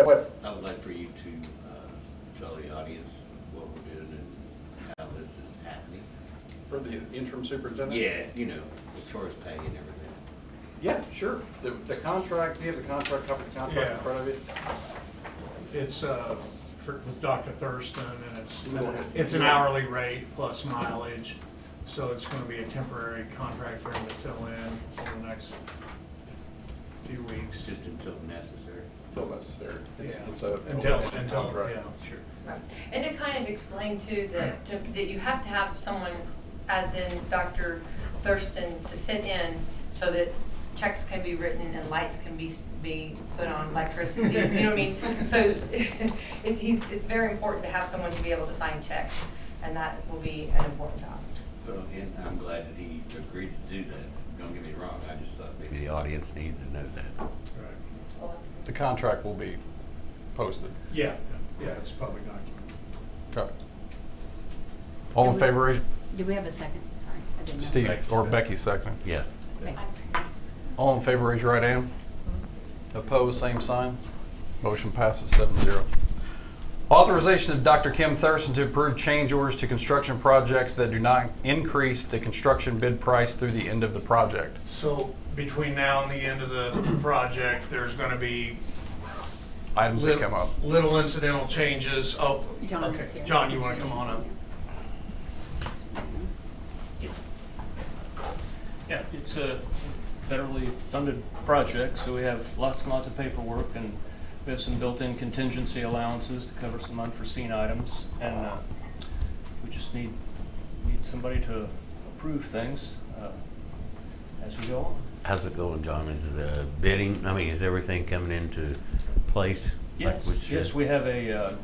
What? I would like for you to tell the audience what we're doing and how this is happening. For the interim superintendent? Yeah, you know, as far as pay and everything. Yeah, sure. The contract, do you have the contract, copy of the contract in front of you? It's with Dr. Thurston, and it's an hourly rate plus mileage. So it's going to be a temporary contract for him to fill in over the next few weeks. Just until necessary. Until necessary. It's Until contract. yeah, sure. Right. And to kind of explain too that you have to have someone, as in Dr. Thurston, to sit in so that checks can be written and lights can be put on, electricity, you know what I mean? So it's very important to have someone to be able to sign checks, and that will be an important job. Well, and I'm glad that he agreed to do that. Don't get me wrong, I just thought maybe the audience needed to know that. Right. The contract will be posted. Yeah, it's a public document. Okay. All in favor, raise. Do we have a second? Sorry, I didn't know. Steve or Becky second. Yeah. Okay. All in favor, raise your right hand. Opposed, same sign. Motion passes 7-0. Authorization of Dr. Kim Thurston to approve change orders to construction projects that do not increase the construction bid price through the end of the project. So between now and the end of the project, there's going to be Items that come up. little incidental changes. Oh, John okay. is here. John, you want to come on up? Yeah, it's a federally funded project, so we have lots and lots of paperwork, and we have some built-in contingency allowances to cover some unforeseen items, and we just need somebody to approve things as we go on. How's it going, John? Is the bidding, I mean, is everything coming into place? Yes, we have a,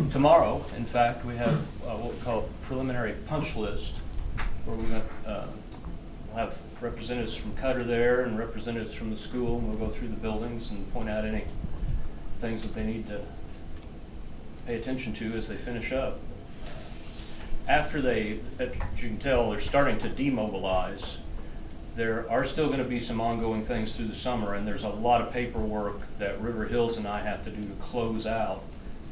tomorrow, in fact, we have what we call a preliminary punch list, where we'll have representatives from Cutter there and representatives from the school, and we'll go through the buildings and point out any things that they need to pay attention to as they finish up. After they, as you can tell, they're starting to demobilize. There are still going to be some ongoing things through the summer, and there's a lot of paperwork that River Hills and I have to do to close out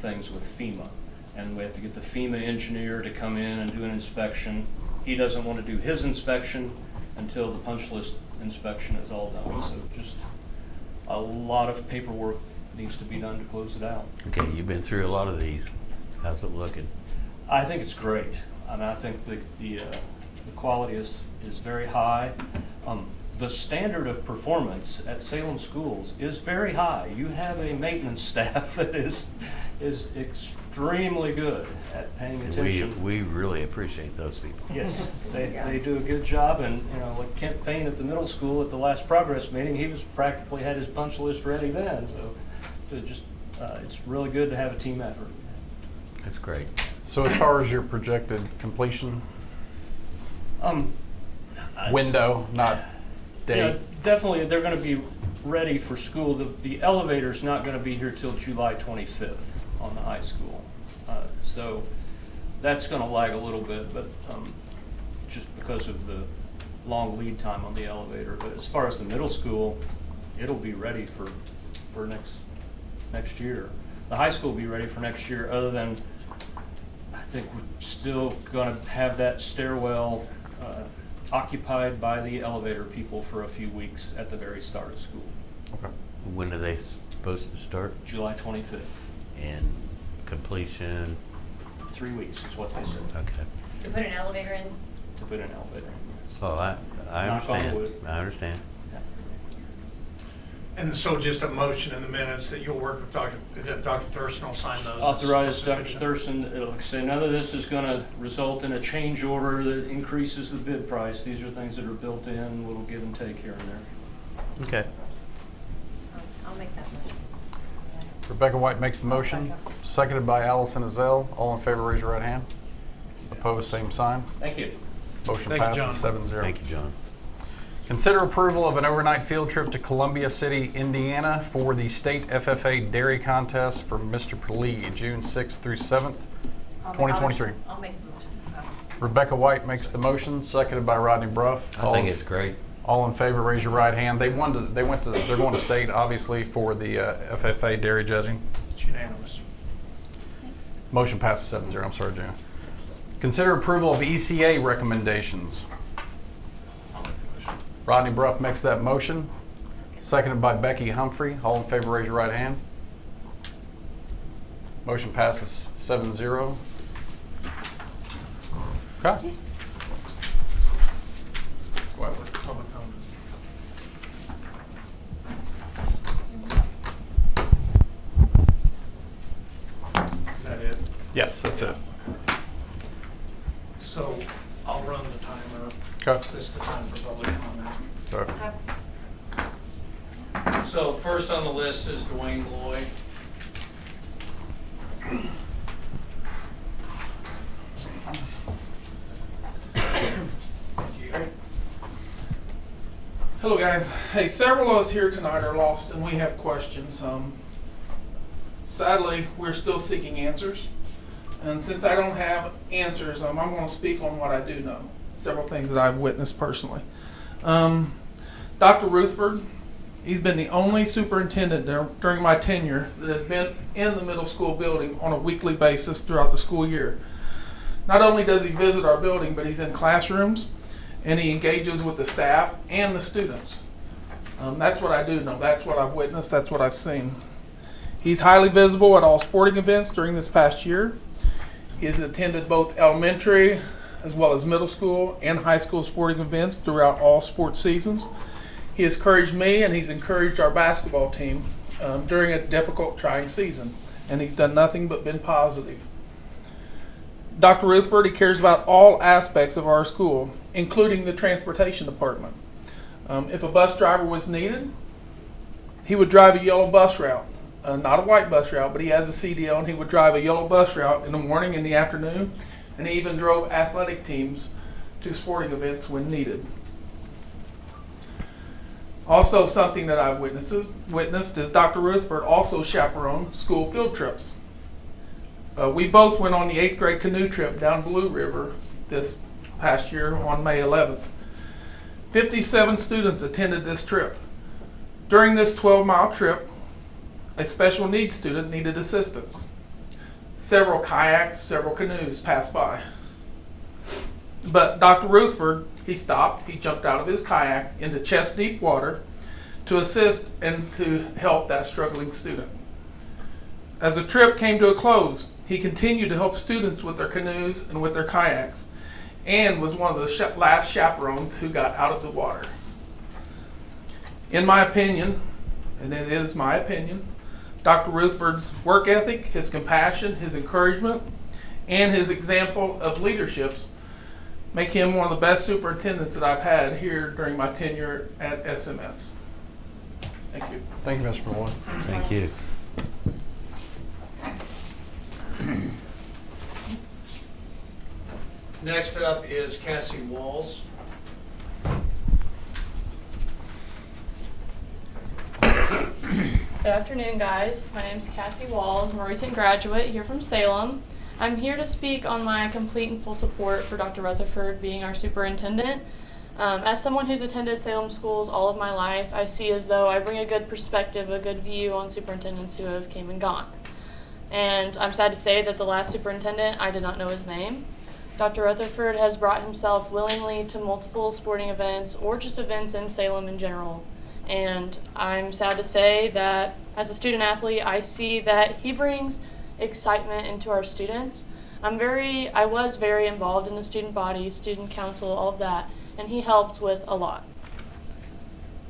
things with FEMA. And we have to get the FEMA engineer to come in and do an inspection. He doesn't want to do his inspection until the punch list inspection is all done. So just a lot of paperwork needs to be done to close it out. Okay, you've been through a lot of these. How's it looking? I think it's great. I mean, I think the quality is very high. The standard of performance at Salem Schools is very high. You have a maintenance staff that is extremely good at paying attention. We really appreciate those people. Yes, they do a good job, and you know, like Kent Payne at the middle school at the last progress meeting, he was practically had his punch list ready then. So it's really good to have a team effort. That's great. So as far as your projected completion window, not date? Yeah, definitely they're going to be ready for school. The elevator's not going to be here till July 25th on the high school. So that's going to lag a little bit, but just because of the long lead time on the elevator. But as far as the middle school, it'll be ready for next year. The high school will be ready for next year, other than I think we're still going to have that stairwell occupied by the elevator people for a few weeks at the very start of school. Okay. When are they supposed to start? July 25th. And completion? 3 weeks is what they said. Okay. To put an elevator in? To put an elevator in. Yes. Oh, I Knock on understand. wood. I understand. Yeah. And so just a motion in the minutes that you'll work with Dr. Thurston will sign those. Authorize Dr. Sufficient. Thurston, like I say, none of this is going to result in a change order that increases the bid price. These are things that are built in, little give and take here and there. Okay. I'll make that motion. Rebecca White makes the motion, seconded by Allison Ezell. All in favor, raise your right hand. Opposed, same sign. Thank you. Motion Thank you, passes John. 7-0. Thank you, John. Consider approval of an overnight field trip to Columbia City, Indiana for the State FFA Dairy Contest for Mr. Lee, June 6th through 7th, 2023. I'll make the motion. Rebecca White makes the motion, seconded by Rodney Bruff. I think it's great. All in favor, raise your right hand. They're going to state, obviously, for the FFA dairy judging. It's unanimous. Thanks. Motion passes 7-0. I'm sorry, Jan. Consider approval of ECA recommendations. Rodney Bruff makes that motion, seconded by Becky Humphrey. All in favor, raise your right hand. Motion passes 7-0. Okay. Go ahead. Public comment. Is that it? Yes, that's it. So I'll run the timer. Okay. This is the time for public comment. Okay. So first on the list is Dwayne Lloyd. Hello guys. Hey, several of us here tonight are lost and we have questions. Sadly, we're still seeking answers. And since I don't have answers, I'm going to speak on what I do know. Several things that I've witnessed personally. Dr. Rutherford, he's been the only superintendent during my tenure that has been in the middle school building on a weekly basis throughout the school year. Not only does he visit our building, but he's in classrooms and he engages with the staff and the students. That's what I do know. That's what I've witnessed. That's what I've seen. He's highly visible at all sporting events during this past year. He has attended both elementary as well as middle school and high school sporting events throughout all sports seasons. He has encouraged me and he's encouraged our basketball team during a difficult, trying season. And he's done nothing but been positive. Dr. Rutherford, he cares about all aspects of our school, including the transportation department. If a bus driver was needed, he would drive a yellow bus route. Not a white bus route, but he has a CDL and he would drive a yellow bus route in the morning and the afternoon. And he even drove athletic teams to sporting events when needed. Also, something that I've witnessed is Dr. Rutherford also chaperoned school field trips. We both went on the 8th grade canoe trip down Blue River this past year on May 11th. 57 students attended this trip. During this 12-mile trip, a special needs student needed assistance. Several kayaks, several canoes passed by. But Dr. Rutherford, he stopped, he jumped out of his kayak into chest-deep water to assist and to help that struggling student. As the trip came to a close, he continued to help students with their canoes and with their kayaks, and was one of the last chaperones who got out of the water. In my opinion, and it is my opinion, Dr. Rutherford's work ethic, his compassion, his encouragement, and his example of leaderships make him one of the best superintendents that I've had here during my tenure at SMS. Thank you. Thank you, Mr. Malloy. Thank you. Next up is Cassie Walls. Good afternoon, guys. My name is Cassie Walls. I'm a recent graduate here from Salem. I'm here to speak on my complete and full support for Dr. Rutherford being our superintendent. As someone who's attended Salem schools all of my life, I see as though I bring a good perspective, a good view on superintendents who have came and gone. And I'm sad to say that the last superintendent, I did not know his name. Dr. Rutherford has brought himself willingly to multiple sporting events or just events in Salem in general. And I'm sad to say that as a student athlete, I see that he brings excitement into our students. I was very involved in the student body, student council, all of that, and he helped with a lot.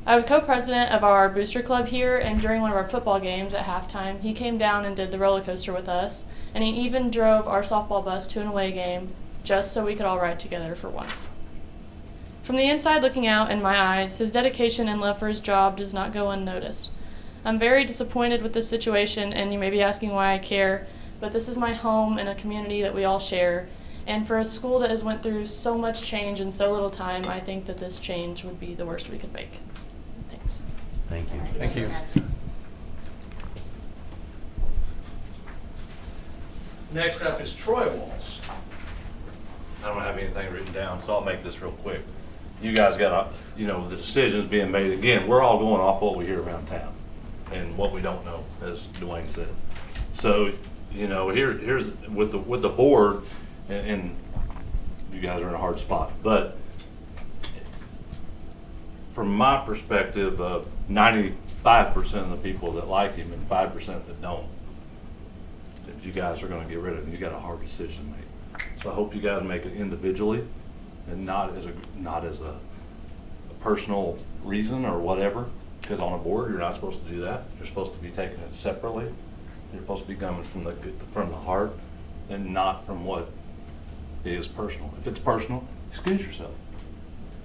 I was co-president of our booster club here, and during one of our football games at halftime, he came down and did the roller coaster with us, and he even drove our softball bus to an away game just so we could all ride together for once. From the inside looking out, in my eyes, his dedication and love for his job does not go unnoticed. I'm very disappointed with this situation, and you may be asking why I care, but this is my home and a community that we all share, and for a school that has went through so much change in so little time, I think that this change would be the worst we could make. Thanks. Thank you. Thank you. Next up is Troy Walls. I don't have anything written down, so I'll make this real quick. You guys got the decisions being made. Again, we're all going off what we hear around town and what we don't know, as Dwayne said. So, here's with the board, and you guys are in a hard spot, but from my perspective of 95% of the people that like him and 5% that don't, if you guys are going to get rid of him, you got a hard decision to make. So I hope you guys make it individually and not as a personal reason or whatever, because on a board you're not supposed to do that. You're supposed to be taking it separately. You're supposed to be coming from the heart and not from what is personal. If it's personal, excuse yourself.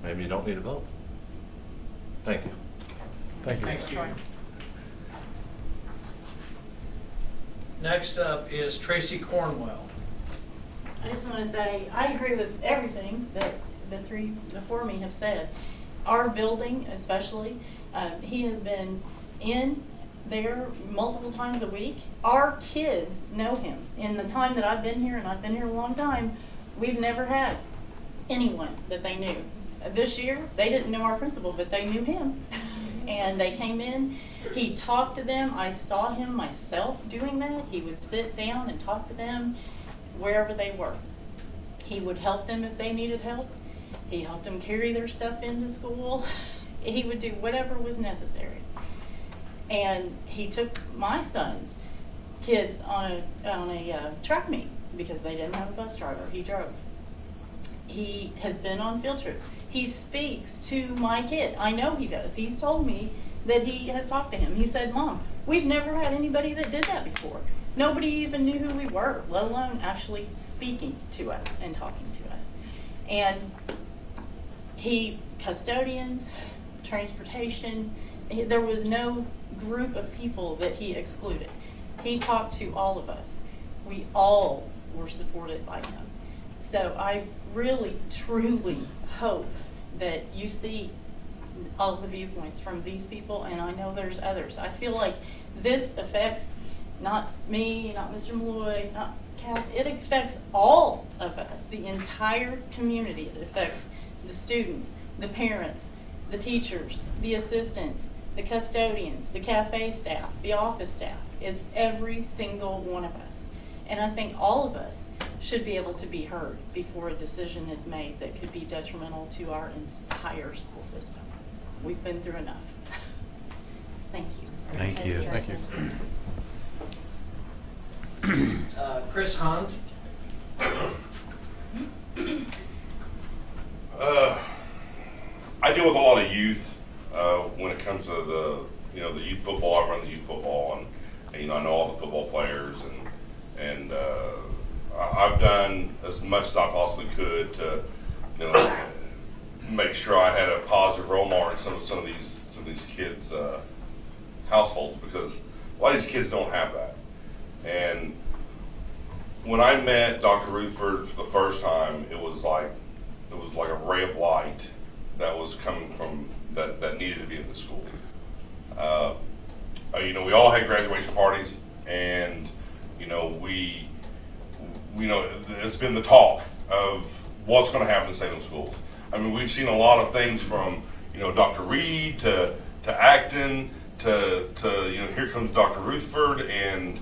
Maybe you don't need a vote. Thank you. Thank you. Thanks, Troy. Next up is Tracy Cornwell. I just want to say, I agree with everything that the four of me have said. Our building especially, he has been in there multiple times a week. Our kids know him. In the time that I've been here, and I've been here a long time, we've never had anyone that they knew. This year, they didn't know our principal, but they knew him. And they came in, he talked to them. I saw him myself doing that. He would sit down and talk to them wherever they were. He would help them if they needed help. He helped them carry their stuff into school. He would do whatever was necessary. And he took my son's kids on a track meet because they didn't have a bus driver. He drove. He has been on field trips. He speaks to my kid. I know he does. He's told me that he has talked to him. He said, "Mom, we've never had anybody that did that before. Nobody even knew who we were, let alone actually speaking to us and talking to us." And custodians, transportation, there was no group of people that he excluded. He talked to all of us. We all were supported by him. So I really, truly hope that you see all of the viewpoints from these people, and I know there's others. I feel like this affects not me, not Mr. Malloy, not Cass. It affects all of us, the entire community. It affects the students, the parents, the teachers, the assistants, the custodians, the cafe staff, the office staff. It's every single one of us. And I think all of us should be able to be heard before a decision is made that could be detrimental to our entire school system. We've been through enough. Thank you. Thank you. Thank you. Chris Hunt. I deal with a lot of youth when it comes to the youth football. I run the youth football, and I know all the football players, and I've done as much as I possibly could to make sure I had a positive role model in some of these kids' households, because a lot of these kids don't have that. And when I met Dr. Rutherford for the first time, it was like a ray of light that was coming from that needed to be in the school. We all had graduation parties, and it's been the talk of what's going to happen in Salem schools. I mean, we've seen a lot of things from Dr. Reed to Acton to here comes Dr. Rutherford, and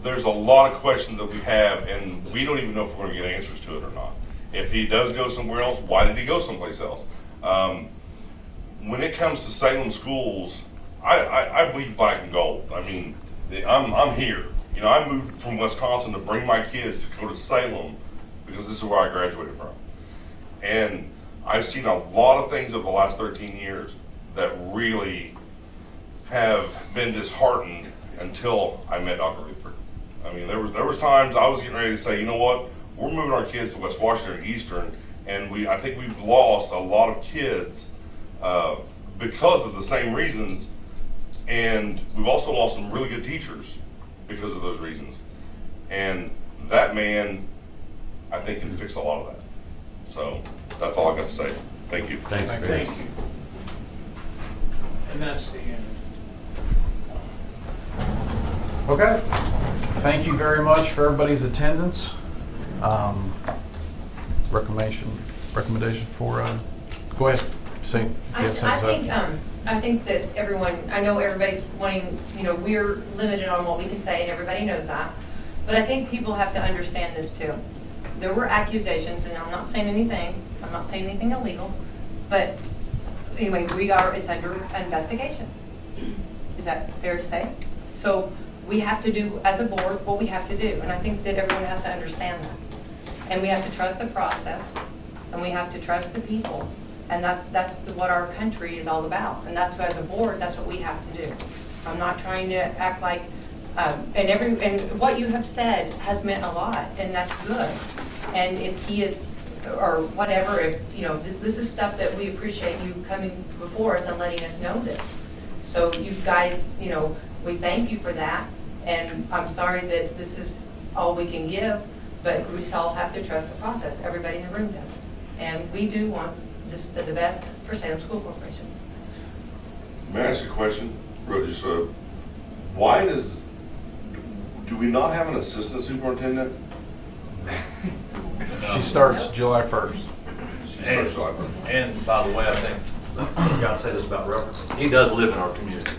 there's a lot of questions that we have, and we don't even know if we're going to get answers to it or not. If he does go somewhere else, why did he go someplace else? When it comes to Salem schools, I bleed black and gold. I mean, I'm here. I moved from Wisconsin to bring my kids to go to Salem because this is where I graduated from. And I've seen a lot of things over the last 13 years that really have been disheartened until I met Dr. Rutherford. I mean, there was times I was getting ready to say, you know what, we're moving our kids to West Washington and Eastern, and I think we've lost a lot of kids because of the same reasons, and we've also lost some really good teachers because of those reasons. And that man, I think, can fix a lot of that. So that's all I got to say. Thank you. Thanks, Chris. And that's the end. Okay. Thank you very much for everybody's attendance. Recommendation for, go ahead, See? Do you have something to say? I think that everyone, I know everybody's wanting, we're limited on what we can say, and everybody knows that. But I think people have to understand this too. There were accusations, and I'm not saying anything. I'm not saying anything illegal. But anyway, it's under investigation. Is that fair to say? So we have to do, as a board, what we have to do. And I think that everyone has to understand that. And we have to trust the process, and we have to trust the people. And that's what our country is all about. And that's, as a board, that's what we have to do. I'm not trying to act like, and what you have said has meant a lot, and that's good. And if he is, or whatever, if, this is stuff that we appreciate you coming before us and letting us know this. So you guys, we thank you for that. And I'm sorry that this is all we can give, but we all have to trust the process. Everybody in the room does. And we do want the best for Salem School Corporation. May I ask a question? Just, why do we not have an assistant superintendent? She starts July 1st. She starts July 1st. And by the way, I think, I forgot to say this about Rutherford. He does live in our community.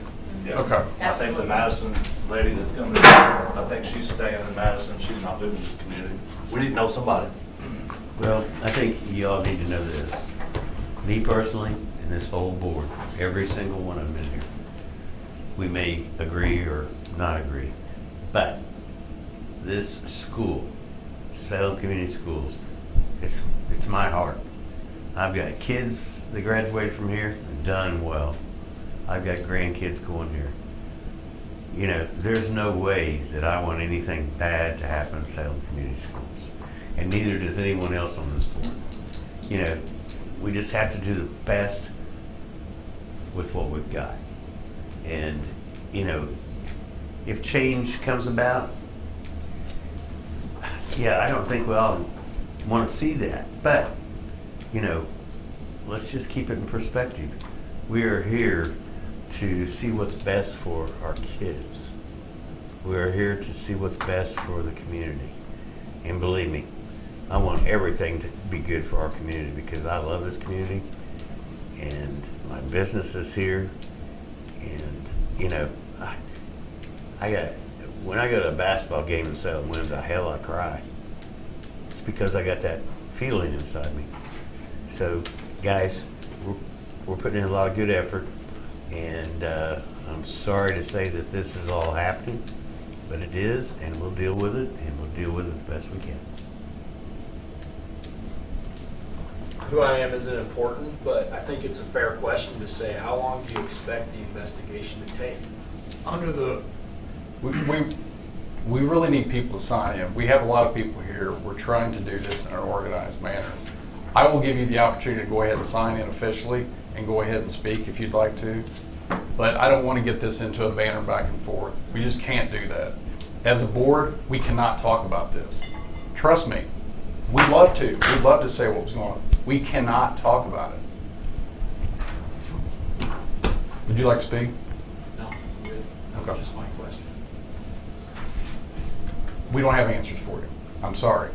Yeah. Okay. I think the Madison lady that's coming in, I think she's staying in Madison. She's not living in the community. We need to know somebody. Well, I think you all need to know this. Me personally, and this whole board, every single one of them in here, we may agree or not agree, but this school, Salem Community Schools, it's my heart. I've got kids that graduated from here and done well. I've got grandkids going here. There's no way that I want anything bad to happen to Salem Community Schools, and neither does anyone else on this board. We just have to do the best with what we've got. And, if change comes about, yeah, I don't think we all want to see that. But, let's just keep it in perspective. We are here to see what's best for our kids. We are here to see what's best for the community. And believe me, I want everything to be good for our community because I love this community and my business is here. And, when I go to a basketball game and Salem wins, I cry. It's because I got that feeling inside me. So, guys, we're putting in a lot of good effort, and I'm sorry to say that this is all happening, but it is, and we'll deal with it, and we'll deal with it the best we can. Who I am isn't important, but I think it's a fair question to say, how long do you expect the investigation to take? We really need people to sign in. We have a lot of people here. We're trying to do this in an organized manner. I will give you the opportunity to go ahead and sign in officially and go ahead and speak if you'd like to. But I don't want to get this into a banner back and forth. We just can't do that. As a board, we cannot talk about this. Trust me, we'd love to. We'd love to say what was going on. We cannot talk about it. Would you like to speak? No, I'm good. That was Okay. just my question. We don't have answers for you. I'm sorry.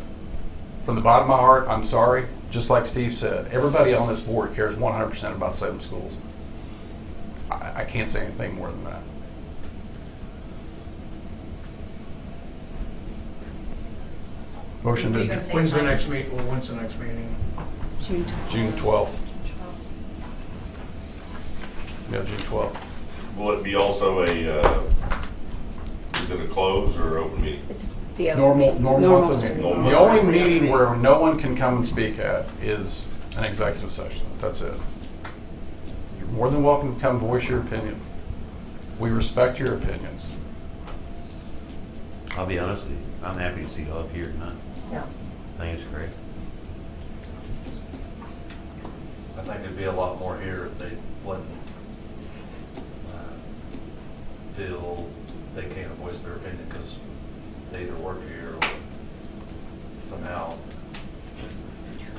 From the bottom of my heart, I'm sorry. Just like Steve said, everybody on this board cares 100% about Salem schools. I can't say anything more than that. Motion Are you to gonna say When's the time? next meeting? Well, when's the next meeting? June 12th. Yeah, June 12th. Will it be also is it a closed or open meeting? It's the other Normal meeting. monthly meeting. Normal. The only meeting where no one can come and speak at is an executive session. That's it. You're more than welcome to come voice your opinion. We respect your opinions. I'll be honest with you, I'm happy to see you all up here tonight. Yeah. I think it's great. I think there'd be a lot more here if they wouldn't feel they can't voice their opinion because they either work here or somehow.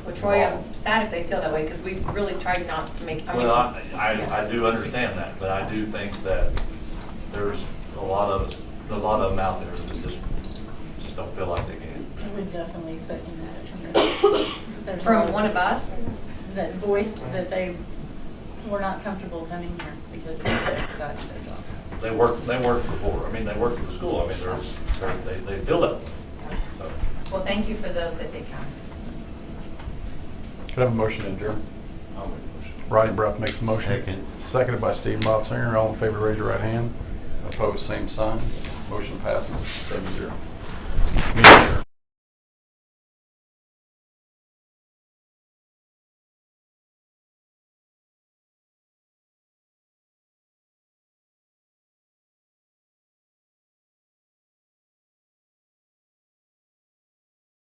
Well, Troy, I'm sad if they feel that way because we really tried not to make. Well, I do understand that, but I do think that there's a lot of them out there that just don't feel like they can. I would definitely second that. From one of us. That voiced that they were not comfortable coming here because they jeopardized their job. They work for the board. I mean, they work for the school. I mean, they feel that. So. Well, thank you for those that did come. Could I have a motion to adjourn? I'll make a motion. Rodney Bruff makes a motion. Second. Seconded by Steve Motsinger. All in favor, raise your right hand. Opposed, same sign. Motion passes 7-0. Meeting adjourned.